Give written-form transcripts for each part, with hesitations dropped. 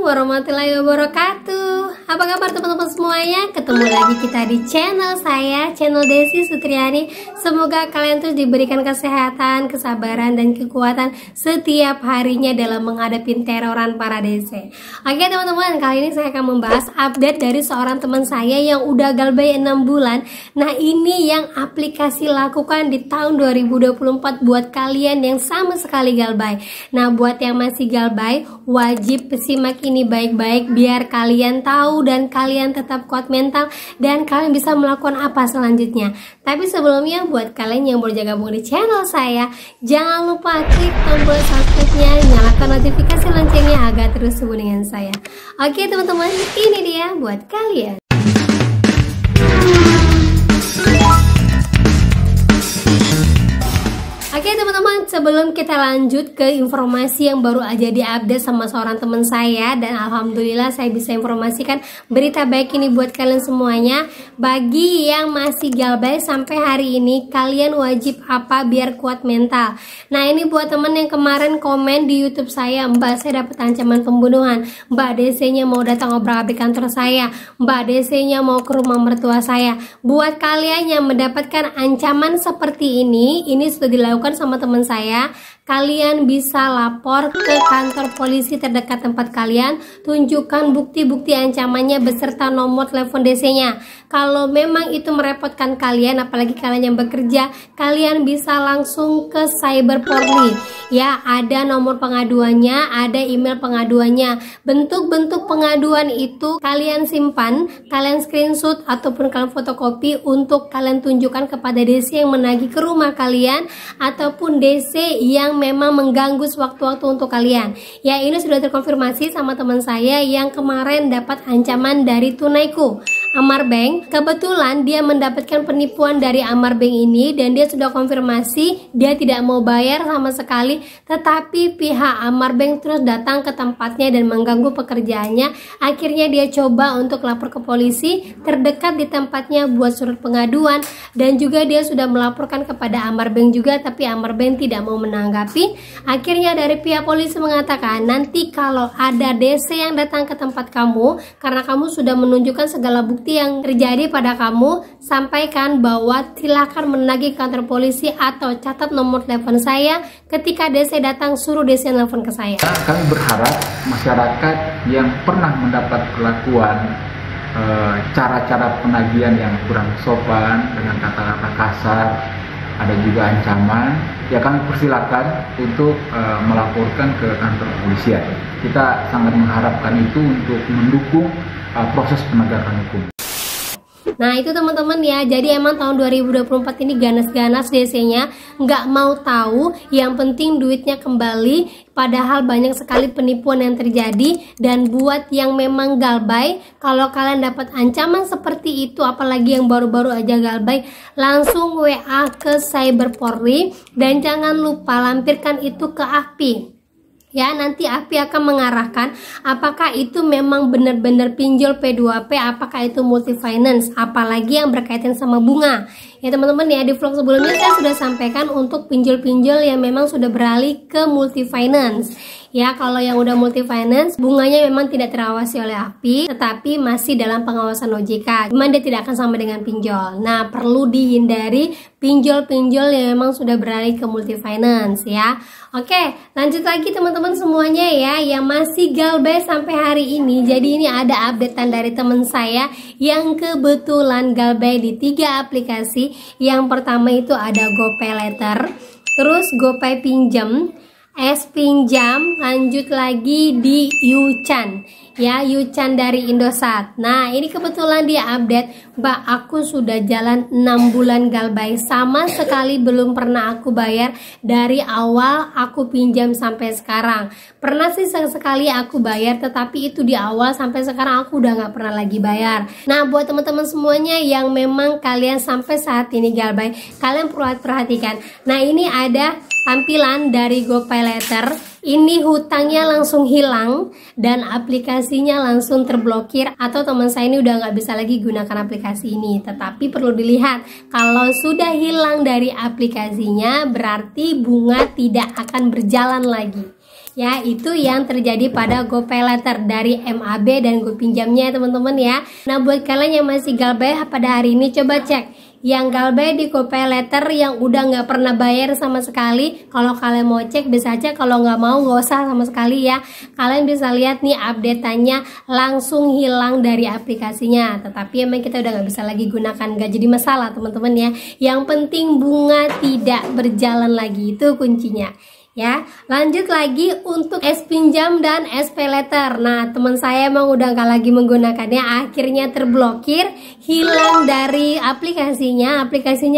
warahmatullahi wabarakatuh. Apa kabar teman-teman semuanya? Ketemu lagi kita di channel saya, channel Desi Sutriani. Semoga kalian terus diberikan kesehatan, kesabaran, dan kekuatan setiap harinya dalam menghadapi teroran para DC. Oke teman-teman, kali ini saya akan membahas update dari seorang teman saya yang udah galbay 6 bulan. Nah, ini yang aplikasi lakukan di tahun 2024 buat kalian yang sama sekali galbay. Nah, buat yang masih galbay, wajib simak ini baik-baik biar kalian tahu dan kalian tetap kuat mental dan kalian bisa melakukan apa selanjutnya. Tapi sebelumnya, buat kalian yang baru gabung di channel saya, jangan lupa klik tombol subscribe-nya, nyalakan notifikasi loncengnya agar terus hubungi dengan saya. Oke teman-teman, ini dia buat kalian. Oke teman-teman, sebelum kita lanjut ke informasi yang baru aja diupdate sama seorang teman saya, dan alhamdulillah saya bisa informasikan berita baik ini buat kalian semuanya. Bagi yang masih galbay sampai hari ini, kalian wajib apa biar kuat mental. Nah, ini buat teman yang kemarin komen di YouTube saya, Mbak saya dapat ancaman pembunuhan, Mbak DC-nya mau datang obrak-abrik kantor saya, Mbak DC-nya mau ke rumah mertua saya. Buat kalian yang mendapatkan ancaman seperti ini sudah dilakukan sama teman saya, kalian bisa lapor ke kantor polisi terdekat tempat kalian, tunjukkan bukti-bukti ancamannya beserta nomor telepon DC-nya. Kalau memang itu merepotkan kalian, apalagi kalian yang bekerja, kalian bisa langsung ke Cyber Polri. Ya, ada nomor pengaduannya, ada email pengaduannya. Bentuk-bentuk pengaduan itu kalian simpan, kalian screenshot ataupun kalian fotokopi untuk kalian tunjukkan kepada DC yang menagih ke rumah kalian ataupun DC yang memang mengganggu sewaktu-waktu untuk kalian. Ya, ini sudah terkonfirmasi sama teman saya yang kemarin dapat ancaman dari Tunaiku, Amar Bank. Kebetulan dia mendapatkan penipuan dari Amar Bank ini dan dia sudah konfirmasi dia tidak mau bayar sama sekali, tetapi pihak Amar Bank terus datang ke tempatnya dan mengganggu pekerjaannya. Akhirnya dia coba untuk lapor ke polisi terdekat di tempatnya buat surat pengaduan, dan juga dia sudah melaporkan kepada Amar Bank juga, tapi Amar Bank tidak mau menanggapi. Akhirnya dari pihak polisi mengatakan nanti kalau ada DC yang datang ke tempat kamu karena kamu sudah menunjukkan segala bukti yang terjadi pada kamu, sampaikan bahwa silakan menagih kantor polisi atau catat nomor telepon saya. Ketika DC datang, suruh DC telepon ke saya. Kami berharap masyarakat yang pernah mendapat perlakuan cara-cara penagihan yang kurang sopan dengan kata-kata kasar, ada juga ancaman, ya kami persilakan untuk melaporkan ke kantor kepolisian. Kita sangat mengharapkan itu untuk mendukung proses penegakan hukum. Nah, itu teman-teman ya, jadi emang tahun 2024 ini ganas-ganas DC-nya, nggak mau tahu, yang penting duitnya kembali, padahal banyak sekali penipuan yang terjadi. Dan buat yang memang galbay, kalau kalian dapat ancaman seperti itu, apalagi yang baru-baru aja galbay, langsung WA ke Cyber Polri, dan jangan lupa lampirkan itu ke API. Ya, nanti API akan mengarahkan apakah itu memang benar-benar pinjol P2P, apakah itu multi finance, apalagi yang berkaitan sama bunga. Ya teman-teman ya, di vlog sebelumnya saya sudah sampaikan untuk pinjol-pinjol yang memang sudah beralih ke multi finance. Ya, kalau yang udah multi finance, bunganya memang tidak terawasi oleh API, tetapi masih dalam pengawasan OJK. Cuman dia tidak akan sama dengan pinjol. Nah, perlu dihindari pinjol-pinjol yang memang sudah beralih ke multi finance ya. Oke, lanjut lagi teman-teman semuanya ya, yang masih galbay sampai hari ini. Jadi ini ada updatean dari teman saya yang kebetulan galbay di 3 aplikasi. Yang pertama itu ada GoPay Later, terus GoPay Pinjam, S Pinjam, lanjut lagi di Yuchan. Ya, Yuchan dari Indosat. Nah, ini kebetulan dia update, Mbak aku sudah jalan 6 bulan galbay, sama sekali belum pernah aku bayar dari awal aku pinjam sampai sekarang. Pernah sih sekali aku bayar, tetapi itu di awal, sampai sekarang aku udah nggak pernah lagi bayar. Nah, buat teman-teman semuanya yang memang kalian sampai saat ini galbay, kalian perlu perhatikan. Nah, ini ada tampilan dari GoPay Later. Ini hutangnya langsung hilang dan aplikasinya langsung terblokir, atau teman saya ini udah nggak bisa lagi gunakan aplikasi ini. Tetapi perlu dilihat, kalau sudah hilang dari aplikasinya berarti bunga tidak akan berjalan lagi. Ya, itu yang terjadi pada GoPayLater dari MAB dan GoPinjamnya teman-teman ya. Nah, buat kalian yang masih galbay pada hari ini, coba cek yang galbay di GoPayLater yang udah nggak pernah bayar sama sekali. Kalau kalian mau cek bisa aja, kalau nggak mau nggak usah sama sekali ya. Kalian bisa lihat nih update-nya langsung hilang dari aplikasinya. Tetapi emang kita udah nggak bisa lagi gunakan, nggak jadi masalah teman-teman ya. Yang penting bunga tidak berjalan lagi, itu kuncinya. Ya, lanjut lagi untuk S-Pinjam dan SPayLater. Nah, teman saya emang udah nggak lagi menggunakannya, akhirnya terblokir, hilang dari aplikasinya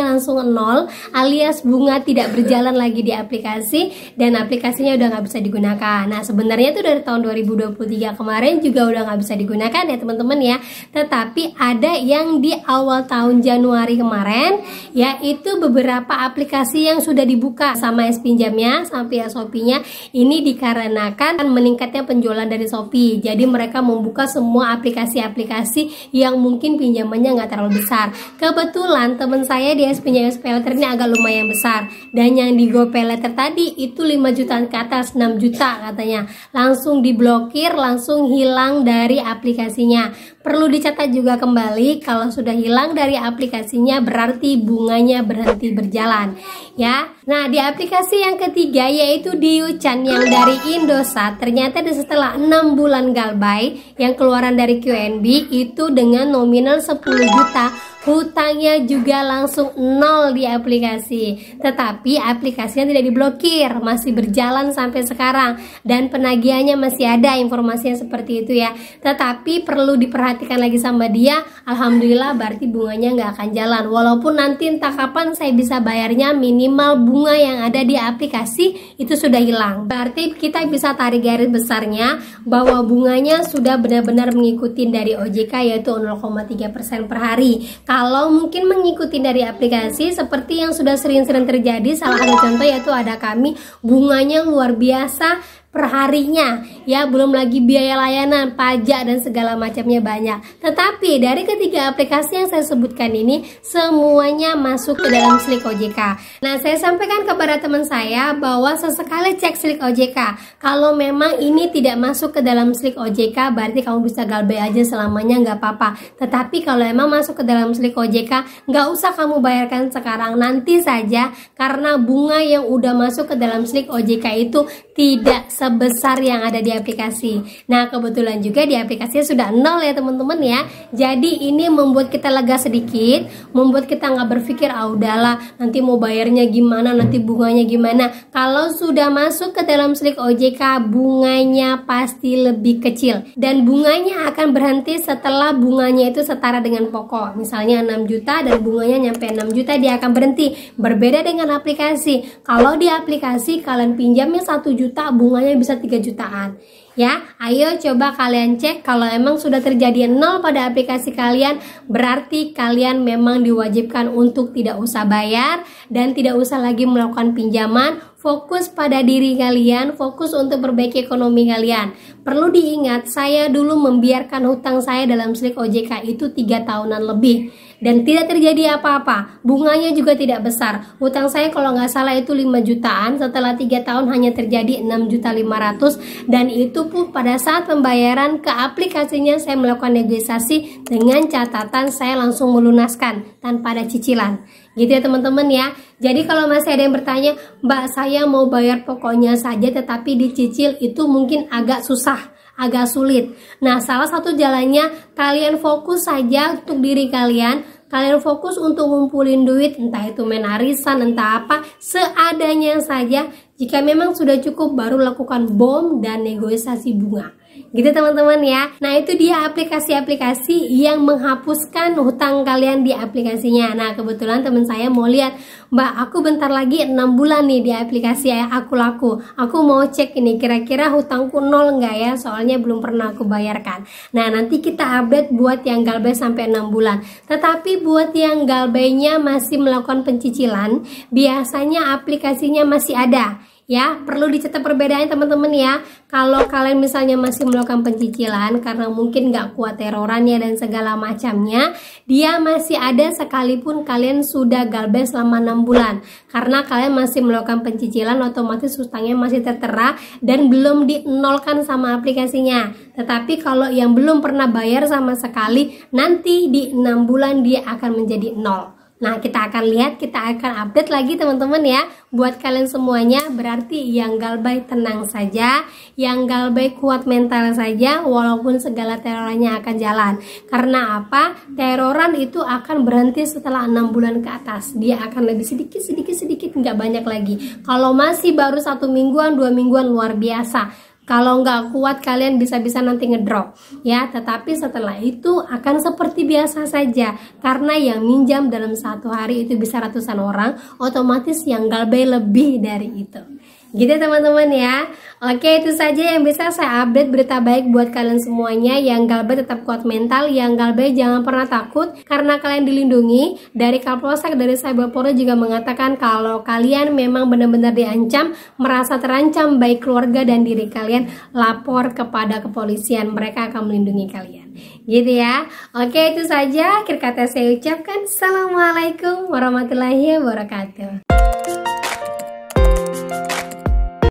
langsung nol, alias bunga tidak berjalan lagi di aplikasi, dan aplikasinya udah nggak bisa digunakan. Nah, sebenarnya itu dari tahun 2023 kemarin juga udah nggak bisa digunakan ya teman-teman ya. Tetapi ada yang di awal tahun Januari kemarin, yaitu beberapa aplikasi yang sudah dibuka sama S-Pinjamnya, pihak Shopee-nya. Ini dikarenakan meningkatnya penjualan dari Shopee. Jadi mereka membuka semua aplikasi-aplikasi yang mungkin pinjamannya nggak terlalu besar. Kebetulan teman saya di S-Pinjam SPayLater ini agak lumayan besar. Dan yang di GoPayLater tadi itu 5 jutaan ke atas, 6 juta katanya. Langsung diblokir, langsung hilang dari aplikasinya. Perlu dicatat juga kembali, kalau sudah hilang dari aplikasinya berarti bunganya berhenti berjalan ya. Nah, di aplikasi yang ketiga yaitu di Yuchan yang dari Indosat, ternyata setelah 6 bulan galbay yang keluaran dari QNB itu dengan nominal 10 juta, hutangnya juga langsung nol di aplikasi. Tetapi aplikasinya tidak diblokir, masih berjalan sampai sekarang, dan penagihannya masih ada, informasinya seperti itu ya. Tetapi perlu diperhatikan lagi sama dia, alhamdulillah berarti bunganya nggak akan jalan. Walaupun nanti entah kapan saya bisa bayarnya, minimal bunga yang ada di aplikasi itu sudah hilang. Berarti kita bisa tarik garis besarnya bahwa bunganya sudah benar-benar mengikuti dari OJK, yaitu 0,3% per hari. Kalau mungkin mengikuti dari aplikasi seperti yang sudah sering-sering terjadi, salah satu contoh yaitu ada kami, bunganya luar biasa perharinya ya, belum lagi biaya layanan, pajak dan segala macamnya banyak. Tetapi dari ketiga aplikasi yang saya sebutkan ini semuanya masuk ke dalam slik OJK. Nah, saya sampaikan kepada teman saya bahwa sesekali cek slik OJK. Kalau memang ini tidak masuk ke dalam slik OJK, berarti kamu bisa galbay aja selamanya, nggak apa-apa. Tetapi kalau emang masuk ke dalam slik OJK, nggak usah kamu bayarkan sekarang, nanti saja, karena bunga yang udah masuk ke dalam slik OJK itu tidak sebesar yang ada di aplikasi. Nah, kebetulan juga di aplikasinya sudah nol ya teman-teman ya. Jadi ini membuat kita lega sedikit, membuat kita nggak berpikir udahlah nanti mau bayarnya gimana, nanti bunganya gimana. Kalau sudah masuk ke dalam slik OJK, bunganya pasti lebih kecil, dan bunganya akan berhenti setelah bunganya itu setara dengan pokok. Misalnya 6 juta dan bunganya nyampe 6 juta, dia akan berhenti. Berbeda dengan aplikasi. Kalau di aplikasi kalian pinjamnya 1 juta, bunganya bisa 3 jutaan ya. Ayo coba kalian cek, kalau emang sudah terjadi nol pada aplikasi kalian, berarti kalian memang diwajibkan untuk tidak usah bayar dan tidak usah lagi melakukan pinjaman. Fokus pada diri kalian, fokus untuk perbaiki ekonomi kalian. Perlu diingat, saya dulu membiarkan hutang saya dalam slik OJK itu 3 tahunan lebih dan tidak terjadi apa-apa. Bunganya juga tidak besar. Hutang saya kalau nggak salah itu 5 jutaan, setelah 3 tahun hanya terjadi 6.500.000, dan itu pun pada saat pembayaran ke aplikasinya saya melakukan negosiasi dengan catatan saya langsung melunaskan tanpa ada cicilan. Gitu ya teman-teman ya. Jadi kalau masih ada yang bertanya, Mbak saya mau bayar pokoknya saja tetapi dicicil, itu mungkin agak susah, agak sulit. Nah, salah satu jalannya kalian fokus saja untuk diri kalian. Kalian fokus untuk ngumpulin duit, entah itu main arisan, entah apa, seadanya saja. Jika memang sudah cukup, baru lakukan BOM dan negosiasi bunga. Gitu teman-teman ya. Nah, itu dia aplikasi-aplikasi yang menghapuskan hutang kalian di aplikasinya. Nah, kebetulan teman saya mau lihat, Mbak aku bentar lagi 6 bulan nih di aplikasi aku laku. Aku mau cek ini kira-kira hutangku nol enggak ya, soalnya belum pernah aku bayarkan. Nah, nanti kita update buat yang galbay sampai 6 bulan. Tetapi buat yang galbaynya masih melakukan pencicilan, biasanya aplikasinya masih ada Ya, perlu dicatat perbedaannya teman-teman ya. Kalau kalian misalnya masih melakukan pencicilan karena mungkin nggak kuat terorannya dan segala macamnya, dia masih ada sekalipun kalian sudah galbay selama 6 bulan. Karena kalian masih melakukan pencicilan, otomatis hutangnya masih tertera dan belum dinolkan sama aplikasinya. Tetapi kalau yang belum pernah bayar sama sekali, nanti di 6 bulan dia akan menjadi 0. Nah, kita akan lihat, kita akan update lagi teman-teman ya. Buat kalian semuanya, berarti yang galbay tenang saja, yang galbay kuat mental saja, walaupun segala terorannya akan jalan. Karena apa? Teroran itu akan berhenti setelah 6 bulan ke atas. Dia akan lebih sedikit, nggak banyak lagi. Kalau masih baru 1 mingguan, 2 mingguan, luar biasa. Kalau nggak kuat kalian bisa-bisa nanti ngedrop ya, tetapi setelah itu akan seperti biasa saja. Karena yang minjam dalam 1 hari itu bisa ratusan orang, otomatis yang galbay lebih dari itu. Gitu teman-teman ya. Oke, itu saja yang bisa saya update berita baik buat kalian semuanya. Yang galbay tetap kuat mental, yang galbay jangan pernah takut karena kalian dilindungi. Dari Kapolsek, dari Cyberpolri juga mengatakan kalau kalian memang benar-benar diancam, merasa terancam baik keluarga dan diri kalian, lapor kepada kepolisian, mereka akan melindungi kalian. Gitu ya. Oke, itu saja akhir kata saya ucapkan. Assalamualaikum warahmatullahi wabarakatuh.